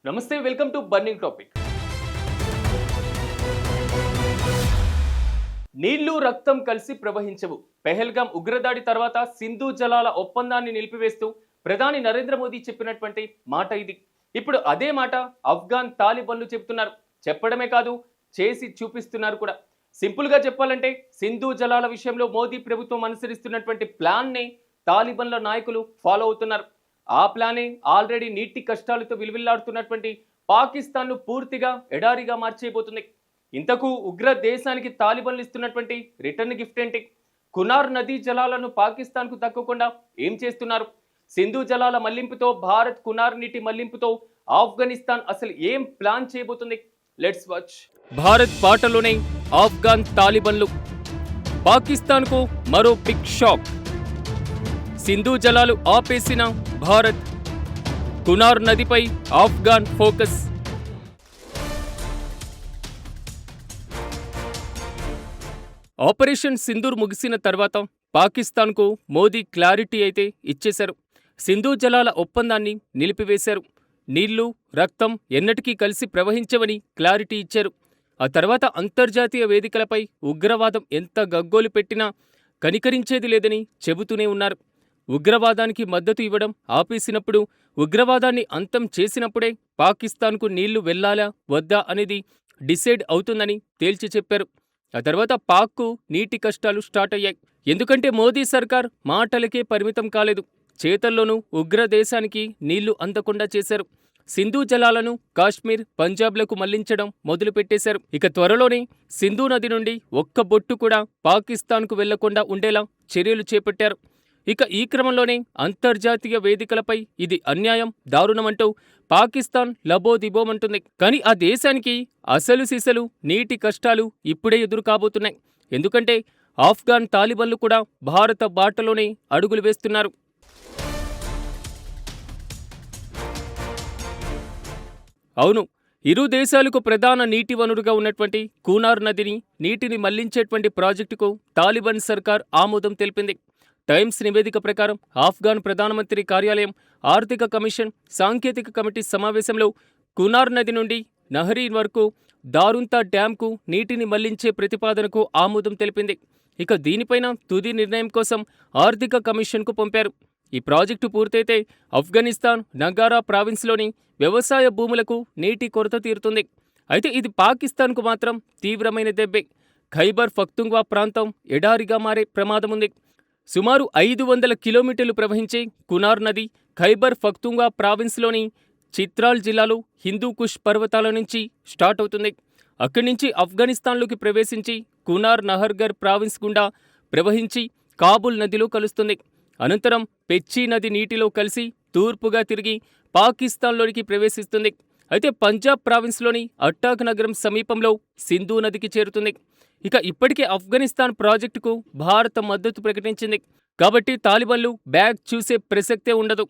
నమస్తే, welcome to burning topic. నీళ్లు రక్తం కలిసి ప్రవహించవు. పెహల్గాం ఉగ్రదాడి తర్వాత సింధు జలాల ఒప్పందాన్ని నిలిపివేస్తూ ప్రధాని నరేంద్ర మోదీ చెప్పినటువంటి మాట ఇది. ఇప్పుడు అదే మాట ఆఫ్ఘన్ తాలిబన్లు చెబుతున్నారు. చెప్పడమే కాదు, చేసి చూపిస్తున్నారు కూడా. సింపుల్ గా చెప్పాలంటే సింధు జలాల విషయంలో మోదీ ప్రభుత్వం అనుసరిస్తున్నటువంటి ప్లాన్ ని తాలిబన్ల నాయకులు ఫాలో అవుతున్నారు. ఆ ప్లానే ఆల్రెడీ నీటి కష్టాలతో విలువిల్లాడుతున్నటువంటి పాకిస్తాన్ను పూర్తిగా ఎడారిగా మార్చేయబోతుంది. ఇంతకు ఉగ్ర దేశానికి తాలిబన్లు ఇస్తున్నటువంటి రిటర్న్ గిఫ్ట్ ఏంటి? కునార్ నదీ జలాలను పాకిస్తాన్కు దక్కకుండా ఏం చేస్తున్నారు? సింధు జలాల మళ్లింపుతో భారత్ కునార్ నీటి మళ్లింపుతో ఆఫ్ఘనిస్తాన్ అసలు ఏం ప్లాన్ చేయబోతుంది? Let's watch. భారత్ బాటలోనే ఆఫ్ఘన్ తాలిబన్లు, పాకిస్తాన్కు మరో బిగ్ షాక్. సింధు జలాలు ఆపేసిన భారత్, కునార్ నదిపై ఆఫ్ఘన్ ఫోకస్. ఆపరేషన్ సింధూర్ ముగిసిన తర్వాత పాకిస్తాన్కు మోదీ క్లారిటీ అయితే ఇచ్చేశారు. సింధు జలాల ఒప్పందాన్ని నిలిపివేశారు. నీళ్లు రక్తం ఎన్నటికీ కలిసి ప్రవహించవని క్లారిటీ ఇచ్చారు. ఆ తర్వాత అంతర్జాతీయ వేదికలపై ఉగ్రవాదం ఎంత గగ్గోలు పెట్టినా కనికరించేది లేదని చెబుతూనే ఉన్నారు. ఉగ్రవాదానికి మద్దతు ఇవ్వడం ఆపేసినప్పుడు, ఉగ్రవాదాన్ని అంతం చేసినప్పుడే పాకిస్తాన్కు నీళ్లు వెళ్లాలా వద్దా అనేది డిసైడ్ అవుతుందని తేల్చి చెప్పారు. ఆ తర్వాత పాక్కు నీటి కష్టాలు స్టార్ట్ అయ్యాయి. ఎందుకంటే మోదీ సర్కార్ మాటలకే పరిమితం కాలేదు, చేతల్లోనూ ఉగ్ర దేశానికి నీళ్లు అందకుండా చేశారు. సింధు జలాలను కాశ్మీర్, పంజాబ్లకు మళ్లించడం మొదలుపెట్టేశారు. ఇక త్వరలోనే సింధు నది నుండి ఒక్క బొట్టు కూడా పాకిస్తాన్కు వెళ్లకుండా ఉండేలా చర్యలు చేపట్టారు. ఇక ఈ క్రమంలోనే అంతర్జాతీయ వేదికలపై ఇది అన్యాయం, దారుణమంటూ పాకిస్తాన్ లబోదిబోమంటుంది. కానీ ఆ దేశానికి అసలు సిసలు నీటి కష్టాలు ఇప్పుడే ఎదురు కాబోతున్నాయి. ఎందుకంటే ఆఫ్ఘన్ తాలిబన్లు కూడా భారత బాటలోనే అడుగులు వేస్తున్నారు. అవును, ఇరు దేశాలకు ప్రధాన నీటి వనరుగా ఉన్నటువంటి కూనార్ నదిని నీటిని మళ్లించేటువంటి ప్రాజెక్టుకు తాలిబాన్ సర్కార్ ఆమోదం తెలిపింది. టైమ్స్ నివేదిక ప్రకారం ఆఫ్ఘన్ ప్రధానమంత్రి కార్యాలయం, ఆర్థిక కమిషన్, సాంకేతిక కమిటీ సమావేశంలో కునార్ నది నుండి నహరీన్ వరకు దారుంతా డ్యాంకు నీటిని మళ్లించే ప్రతిపాదనకు ఆమోదం తెలిపింది. ఇక దీనిపైన తుది నిర్ణయం కోసం ఆర్థిక కమిషన్కు పంపారు. ఈ ప్రాజెక్టు పూర్తయితే ఆఫ్ఘనిస్తాన్ నగారా ప్రావిన్స్లోని వ్యవసాయ భూములకు నీటి కొరత తీరుతుంది. అయితే ఇది పాకిస్తాన్కు మాత్రం తీవ్రమైన దెబ్బే. ఖైబర్ పఖ్తుంఖ్వా ప్రాంతం ఎడారిగా మారే ప్రమాదముంది. సుమారు 500 కిలోమీటర్లు ప్రవహించే కునార్ నది ఖైబర్ పఖ్తుంఖ్వా ప్రావిన్స్లోని చిత్రాల్ జిల్లాలో హిందూకుష్ పర్వతాల నుంచి స్టార్ట్ అవుతుంది. అక్కడి నుంచి ఆఫ్ఘనిస్తాన్లోకి ప్రవేశించి కునార్ నహర్గర్ ప్రావిన్స్ గుండా ప్రవహించి కాబుల్ నదిలో కలుస్తుంది. అనంతరం పెచ్చి నది నీటిలో కలిసి తూర్పుగా తిరిగి పాకిస్తాన్లోనికి ప్రవేశిస్తుంది. అయితే పంజాబ్ ప్రావిన్స్లోని అట్టాక్ నగరం సమీపంలో సింధు నదికి చేరుతుంది. ఇక ఇప్పటికే ఆఫ్ఘనిస్తాన్ ప్రాజెక్టుకు భారత మద్దతు ప్రకటించింది. కాబట్టి తాలిబన్లు బ్యాగ్ చూసే ప్రసక్తే ఉండదు.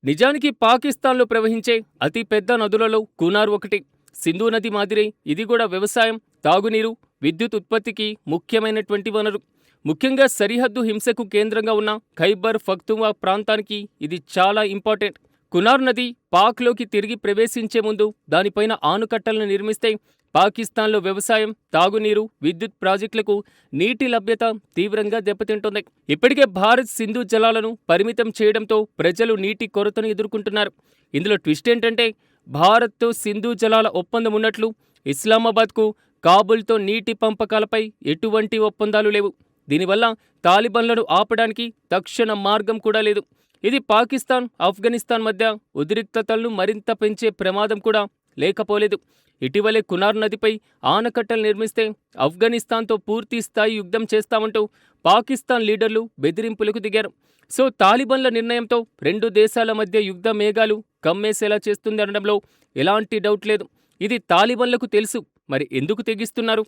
నిజానికి పాకిస్తాన్లో ప్రవహించే అతి పెద్ద నదులలో కునార్ ఒకటి. సింధు నది మాదిరే ఇది కూడా వ్యవసాయం, తాగునీరు, విద్యుత్ ఉత్పత్తికి ముఖ్యమైనటువంటి వనరు. ముఖ్యంగా సరిహద్దు హింసకు కేంద్రంగా ఉన్న ఖైబర్ పఖ్తుంఖ్వా ప్రాంతానికి ఇది చాలా ఇంపార్టెంట్. కునార్ నది పాక్లోకి తిరిగి ప్రవేశించే ముందు దానిపైన ఆనుకట్టలను నిర్మిస్తే పాకిస్తాన్లో వ్యవసాయం, తాగునీరు, విద్యుత్ ప్రాజెక్టులకు నీటి లభ్యత తీవ్రంగా దెబ్బతింటుంది. ఇప్పటికే భారత్ సింధు జలాలను పరిమితం చేయడంతో ప్రజలు నీటి కొరతను ఎదుర్కొంటున్నారు. ఇందులో ట్విస్ట్ ఏంటంటే భారత్తో సింధు జలాల ఒప్పందం ఉన్నట్లు ఇస్లామాబాద్కు కాబుల్తో నీటి పంపకాలపై ఎటువంటి ఒప్పందాలు లేవు. దీనివల్ల తాలిబన్లను ఆపడానికి తక్షణ మార్గం కూడా లేదు. ఇది పాకిస్తాన్, ఆఫ్ఘనిస్తాన్ మధ్య ఉద్రిక్తతలను మరింత పెంచే ప్రమాదం కూడా లేకపోలేదు. ఇటీవలే కునార్ నదిపై ఆనకట్టలు నిర్మిస్తే ఆఫ్ఘనిస్తాన్తో పూర్తి స్థాయి యుద్ధం చేస్తామంటూ పాకిస్తాన్ లీడర్లు బెదిరింపులకు దిగారు. సో తాలిబన్ల నిర్ణయంతో రెండు దేశాల మధ్య యుద్ధ మేఘాలు కమ్మేసేలా చేస్తుందనడంలో ఎలాంటి డౌట్ లేదు. ఇది తాలిబన్లకు తెలుసు, మరి ఎందుకు తెగిస్తున్నారు?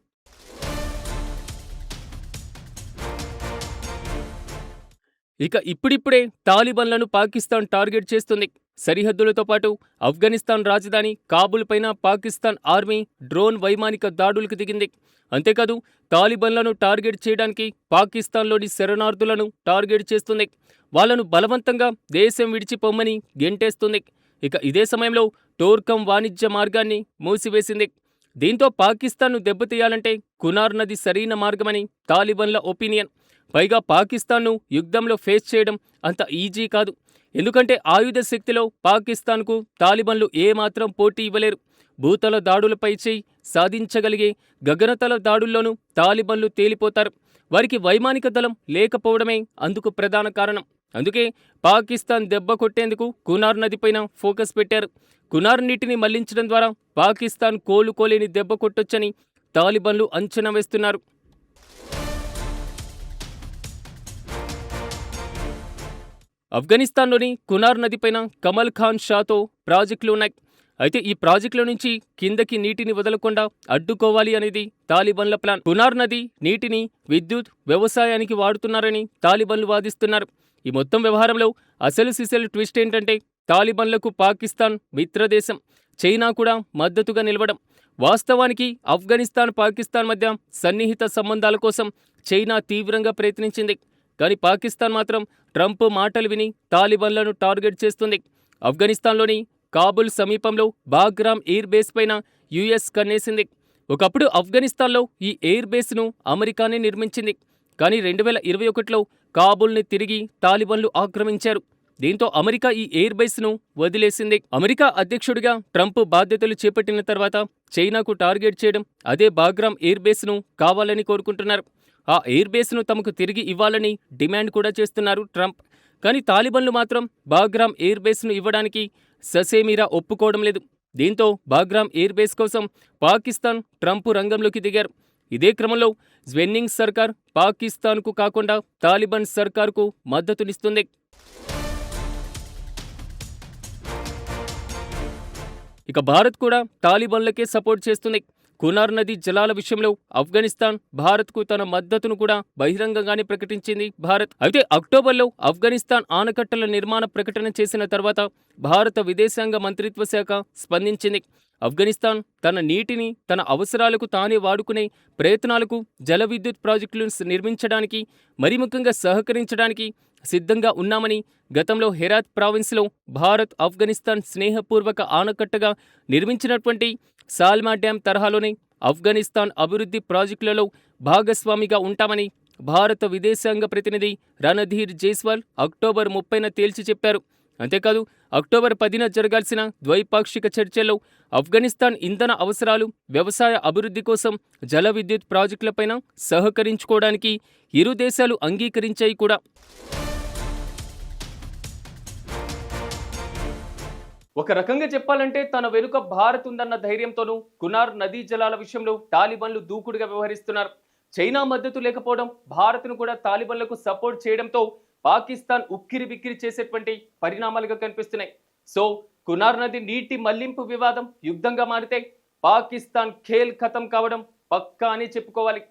ఇక ఇప్పుడిప్పుడే తాలిబన్లను పాకిస్తాన్ టార్గెట్ చేస్తుంది. సరిహద్దులతో పాటు ఆఫ్ఘనిస్తాన్ రాజధాని కాబుల్ పైన పాకిస్తాన్ ఆర్మీ డ్రోన్ వైమానిక దాడులకు దిగింది. అంతేకాదు తాలిబన్లను టార్గెట్ చేయడానికి పాకిస్తాన్లోని శరణార్థులను టార్గెట్ చేస్తుంది. వాళ్లను బలవంతంగా దేశం విడిచిపోమ్మని గెంటేస్తుంది. ఇక ఇదే సమయంలో టోర్కం వాణిజ్య మార్గాన్ని మూసివేసింది. దీంతో పాకిస్తాన్ను దెబ్బతీయాలంటే కునార్ నది సరైన మార్గమని తాలిబన్ల ఒపీనియన్. పైగా పాకిస్తాన్ను యుద్ధంలో ఫేస్ చేయడం అంత ఈజీ కాదు. ఎందుకంటే ఆయుధ శక్తిలో పాకిస్తాన్కు తాలిబన్లు ఏమాత్రం పోటీ ఇవ్వలేరు. భూతల దాడులపై చేయి సాధించగలిగే గగనతల దాడుల్లోనూ తాలిబన్లు తేలిపోతారు. వారికి వైమానిక దళం లేకపోవడమే అందుకు ప్రధాన కారణం. అందుకే పాకిస్తాన్ దెబ్బ కొట్టేందుకు కునార్ నదిపైన ఫోకస్ పెట్టారు. కునార్ నీటిని మళ్లించడం ద్వారా పాకిస్తాన్ కోలుకోలేని దెబ్బ కొట్టొచ్చని తాలిబన్లు అంచనా వేస్తున్నారు. ఆఫ్ఘనిస్తాన్లోని కునార్ నదిపైన కమల్ ఖాన్ షాతో ప్రాజెక్టులు ఉన్నాయి. అయితే ఈ ప్రాజెక్టుల నుంచి కిందకి నీటిని వదలకుండా అడ్డుకోవాలి అనేది తాలిబన్ల ప్లాన్. కునార్ నది నీటిని విద్యుత్, వ్యవసాయానికి వాడుతున్నారని తాలిబన్లు వాదిస్తున్నారు. ఈ మొత్తం వ్యవహారంలో అసలు సిసలు ట్విస్ట్ ఏంటంటే తాలిబన్లకు పాకిస్తాన్ మిత్రదేశం, చైనా కూడా మద్దతుగా నిలవడం. వాస్తవానికి ఆఫ్ఘనిస్తాన్, పాకిస్తాన్ మధ్య సన్నిహిత సంబంధాల కోసం చైనా తీవ్రంగా ప్రయత్నించింది. కానీ పాకిస్తాన్ మాత్రం ట్రంప్ మాటలు విని తాలిబన్లను టార్గెట్ చేస్తుంది. ఆఫ్ఘనిస్తాన్లోని కాబుల్ సమీపంలో బాగ్రామ్ ఎయిర్ బేస్ పైన యుఎస్ కన్నేసింది. ఒకప్పుడు ఆఫ్ఘనిస్తాన్లో ఈ ఎయిర్ బేస్ను అమెరికానే నిర్మించింది. కానీ 2021లో కాబుల్ని తిరిగి తాలిబన్లు ఆక్రమించారు. దీంతో అమెరికా ఈ ఎయిర్ బేస్ను వదిలేసింది. అమెరికా అధ్యక్షుడిగా ట్రంప్ బాధ్యతలు చేపట్టిన తర్వాత చైనాకు టార్గెట్ చేయడం, అదే బాగ్రామ్ ఎయిర్ బేస్ను కావాలని కోరుకుంటున్నారు. ఆ ఎయిర్ బేస్ను తమకు తిరిగి ఇవ్వాలని డిమాండ్ కూడా చేస్తున్నారు ట్రంప్. కానీ తాలిబన్లు మాత్రం బాగ్రామ్ ఎయిర్ బేస్ను ఇవ్వడానికి ససేమిరా ఒప్పుకోవడం లేదు. దీంతో బాగ్రామ్ ఎయిర్ బేస్ కోసం పాకిస్తాన్, ట్రంప్ రంగంలోకి దిగారు. ఇదే క్రమంలో జ్వెన్నింగ్ సర్కార్ పాకిస్తాన్కు కాకుండా తాలిబాన్ సర్కార్కు మద్దతునిస్తుంది. ఇక భారత్ కూడా తాలిబాన్లకే సపోర్ట్ చేస్తుంది. కునార్ నది జలాల విషయంలో ఆఫ్ఘనిస్తాన్ భారత్కు తన మద్దతును కూడా బహిరంగంగానే ప్రకటించింది భారత్. అయితే అక్టోబర్లో ఆఫ్ఘనిస్తాన్ ఆనకట్టల నిర్మాణ ప్రకటన చేసిన తర్వాత భారత విదేశాంగ మంత్రిత్వ శాఖ స్పందించింది. ఆఫ్ఘనిస్తాన్ తన నీటిని తన అవసరాలకు తానే వాడుకునే ప్రయత్నాలకు, జల విద్యుత్ ప్రాజెక్టులను నిర్మించడానికి, మరీ ముఖ్యంగా సహకరించడానికి సిద్ధంగా ఉన్నామని, గతంలో హెరాత్ ప్రావిన్స్లో భారత్ ఆఫ్ఘనిస్తాన్ స్నేహపూర్వక ఆనకట్టగా నిర్మించినటువంటి సాల్మా డ్యాం తరహాలోనే ఆఫ్ఘనిస్తాన్ అభివృద్ధి ప్రాజెక్టులలో భాగస్వామిగా ఉంటామని భారత విదేశాంగ ప్రతినిధి రణధీర్ జైస్వాల్ అక్టోబర్ 30న తేల్చి చెప్పారు. అంతేకాదు అక్టోబర్ 10న జరగాల్సిన ద్వైపాక్షిక చర్చల్లో ఆఫ్ఘనిస్తాన్ ఇంధన అవసరాలు, వ్యవసాయ అభివృద్ధి కోసం జల విద్యుత్ ప్రాజెక్టులపైన సహకరించుకోవడానికి ఇరు దేశాలు అంగీకరించాయి కూడా. ఒక రకంగా చెప్పాలంటే తన వెనుక భారత్ ఉందన్న ధైర్యంతోనూ కునార్ నదీ జలాల విషయంలో తాలిబాన్లు దూకుడుగా వ్యవహరిస్తున్నారు. చైనా మద్దతు లేకపోవడం, భారత్ను కూడా తాలిబాన్లకు సపోర్ట్ చేయడంతో పాకిస్తాన్ ఉక్కిరి బిక్కిరి చేసేటువంటి పరిణామాలుగా కనిపిస్తున్నాయి. సో కునార్ నది నీటి మళ్లింపు వివాదం యుద్ధంగా మారితే పాకిస్తాన్ ఖేల్ ఖతం కావడం పక్కా అని చెప్పుకోవాలి.